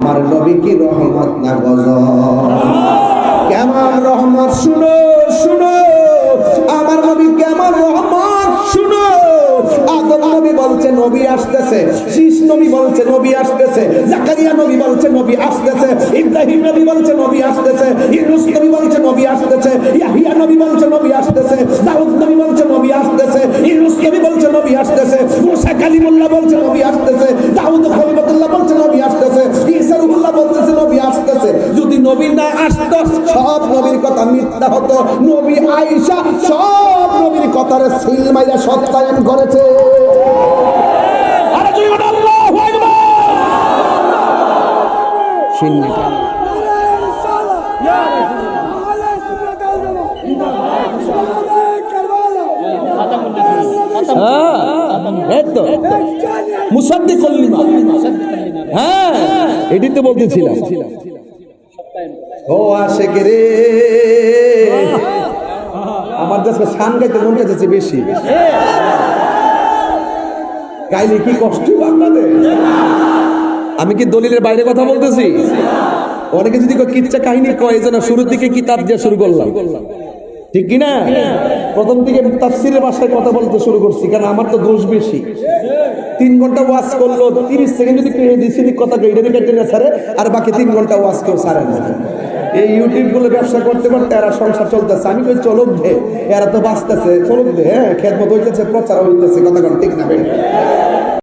আমার নবী কি রহমত না গজব? কেমন রহমত শুনো শুনো, আমার নবী কেমন রহমত শুনো। আদম নবী বলছে নবী আসতেছে, শীষ নবী বলছে নবী আসতেছে, জাকারিয়া নবী বলছে নবী আসতেছে, ইব্রাহিম নবী বলছে নবী আসতেছে, ইউনূস নবী বলছে নবী আসতেছে, ইয়াহিয়া নবী বলছে নবী আসতেছে, দাউদ নবী বলছে নবী আসতেছে, ইউনূস নবী বলছে নবী আসতেছে, মুসা কালিমুল্লাহ বলছে নবী আসতেছে, দাউদ খলিলুল্লাহ বলছে নবী আসতেছে, ঈসা রূহুল্লাহ বলতেছে নবী আসতেছে। যদি নবী না আসতো সব নবীর কথা মিথ্যা হতো। নবী আয়েশা সব নবীর কথার সিল মাইরা সত্যায়ন করেছে। আরে জয় আল্লাহু আকবার। শুননি মুসাদ্দিকুল লিমা, হ্যাঁ এটাই তো বলতেছিলাম। ও আশিক রে, আমার দেশে শান গাইতে মন চাইছে বেশি, গাইলে কি কষ্ট আপনাদের। আমি কি দলিলের বাইরে কথা বলতেছি? অনেকে যদি কিচ্ছা কাহিনী কয়, এই জন্য শুরুর দিকে কিতাব দিয়ে শুরু করলাম, ঠিক কিনা? প্রথম দিকে তাফসীরের ভাষায় কথা বলতে শুরু করছি, কারণ আমার তো দোষ বেশি। 3 ঘন্টা ওয়াজ করলো, 30 সেকেন্ড যদি দিছিনি কথা কেটে কেটে না ছাড়ে, আর বাকি 3 ঘন্টা ওয়াজ কেউ ছাড়ে না। এই ইউটিউব গুলো ব্যবসা করতে করতে এরা সংসার চলতেছে। আমি কই চলুক দে, এরা তো বাঁচতেছে, চলুক দে, হ্যাঁ খেদমত হইতেছে, প্রচার হইতেছে, কথা ঠিক না?